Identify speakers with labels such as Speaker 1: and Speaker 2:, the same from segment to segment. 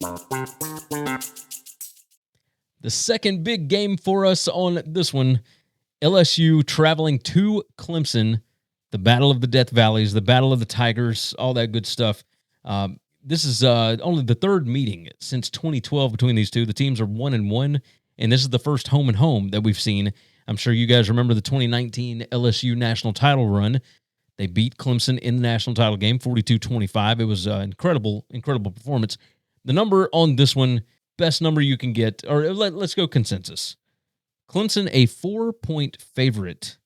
Speaker 1: The second big game for us on this one, LSU traveling to Clemson, the Battle of the Death Valleys, the Battle of the Tigers, all that good stuff. This is only the third meeting since 2012 between these two. The teams are 1-1, and this is the first home and home that we've seen. I'm sure you guys remember the 2019 LSU national title run. They beat Clemson in the national title game, 42-25. It was an incredible performance. The number on this one, best number you can get, or let's go consensus. Clemson, a 4-point favorite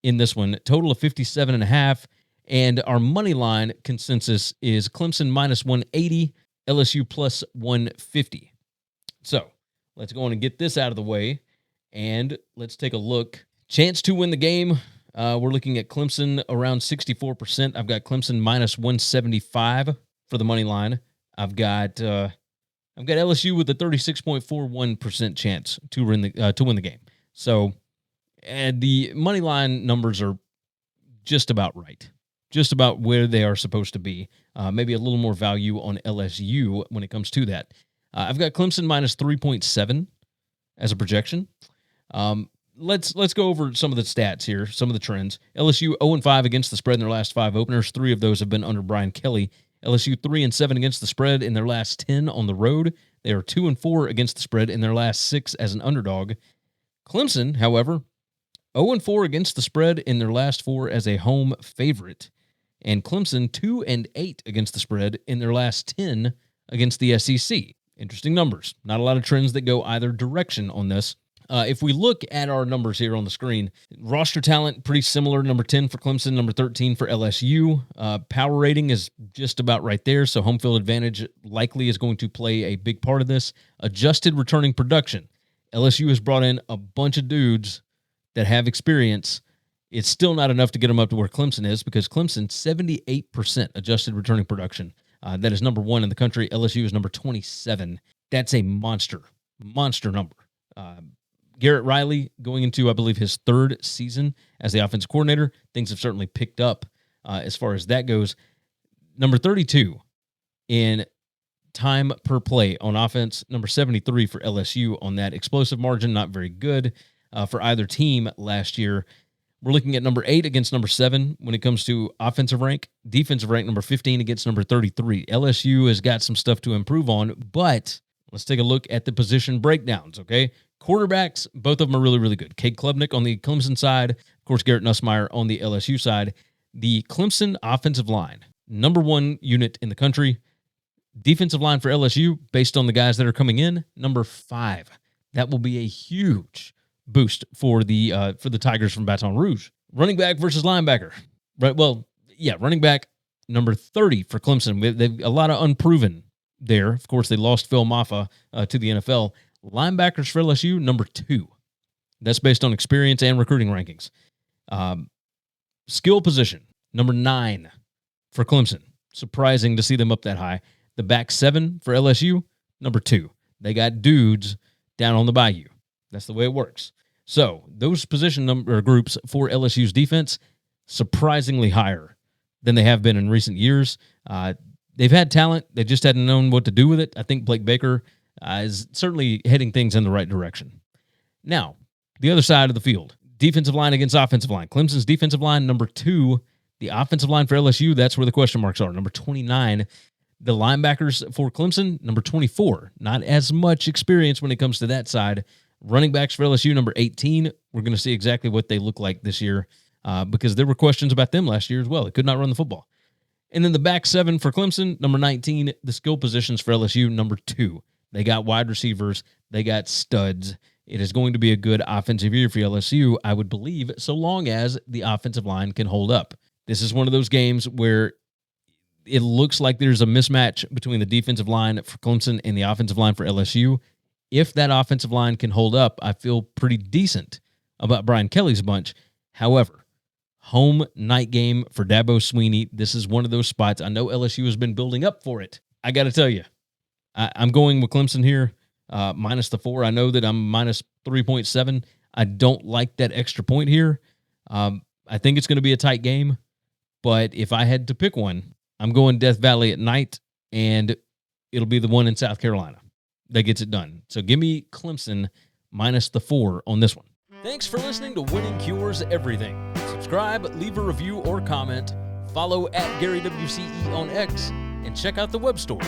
Speaker 1: in this one, total of 57.5. And our money line consensus is Clemson minus 180, LSU plus 150. So let's go on and get this out of the way, and let's take a look. Chance to win the game. We're looking at Clemson around 64%. I've got Clemson minus 175 for the money line. I've got LSU with a 36.41% chance to win the game. So, and the money line numbers are just about right, just about where they are supposed to be. Maybe a little more value on LSU when it comes to that. I've got Clemson minus 3.7 as a projection. Let's go over some of the stats here, some of the trends. LSU 0-5 against the spread in their last 5 openers. 3 of those have been under Brian Kelly. LSU 3-7 against the spread in their last 10 on the road. They are 2-4 against the spread in their last 6 as an underdog. Clemson, however, 0-4 against the spread in their last 4 as a home favorite. And Clemson 2-8 against the spread in their last 10 against the SEC. Interesting numbers. Not a lot of trends that go either direction on this. If we look at our numbers here on the screen, roster talent, pretty similar. Number 10 for Clemson, number 13 for LSU. Power rating is just about right there, so home field advantage likely is going to play a big part of this. Adjusted returning production. LSU has brought in a bunch of dudes that have experience. It's still not enough to get them up to where Clemson is, because Clemson, 78% adjusted returning production. That is number 1 in the country. LSU is number 27. That's a monster number. Garrett Riley going into, I believe, his 3rd season as the offensive coordinator. Things have certainly picked up as far as that goes. Number 32 in time per play on offense. Number 73 for LSU on that explosive margin. Not very good for either team last year. We're looking at number 8 against number 7 when it comes to offensive rank. Defensive rank, number 15 against number 33. LSU has got some stuff to improve on, but let's take a look at the position breakdowns, okay? Quarterbacks, both of them are really, really good. Cade Klubnik on the Clemson side, of course, Garrett Nussmeier on the LSU side. The Clemson offensive line, number 1 unit in the country. Defensive line for LSU, based on the guys that are coming in, number 5. That will be a huge boost for the Tigers from Baton Rouge. Running back versus linebacker, right? Well, yeah, running back, number 30 for Clemson. They've a lot of unproven there. Of course, they lost Phil Maffa to the NFL. Linebackers for LSU, number 2. That's based on experience and recruiting rankings. Skill position, number 9 for Clemson. Surprising to see them up that high. The back 7 for LSU, number 2. They got dudes down on the bayou. That's the way it works. So those position number groups for LSU's defense, surprisingly higher than they have been in recent years. They've had talent. They just hadn't known what to do with it. I think Blake Baker is certainly heading things in the right direction. Now, the other side of the field, defensive line against offensive line. Clemson's defensive line, number 2. The offensive line for LSU, that's where the question marks are, number 29. The linebackers for Clemson, number 24. Not as much experience when it comes to that side. Running backs for LSU, number 18. We're going to see exactly what they look like this year because there were questions about them last year as well. They could not run the football. And then the back 7 for Clemson, number 19. The skill positions for LSU, number 2. They got wide receivers. They got studs. It is going to be a good offensive year for LSU, I would believe, so long as the offensive line can hold up. This is one of those games where it looks like there's a mismatch between the defensive line for Clemson and the offensive line for LSU. If that offensive line can hold up, I feel pretty decent about Brian Kelly's bunch. However, home night game for Dabo Swinney. This is one of those spots. I know LSU has been building up for it. I got to tell you, I'm going with Clemson here, minus the 4. I know that I'm minus 3.7. I don't like that extra point here. I think it's going to be a tight game, but if I had to pick one, I'm going Death Valley at night, and it'll be the one in South Carolina that gets it done. So give me Clemson minus the 4 on this one. Thanks for listening to Winning Cures Everything. Subscribe, leave a review or comment, follow at GaryWCE on X, and check out the web store,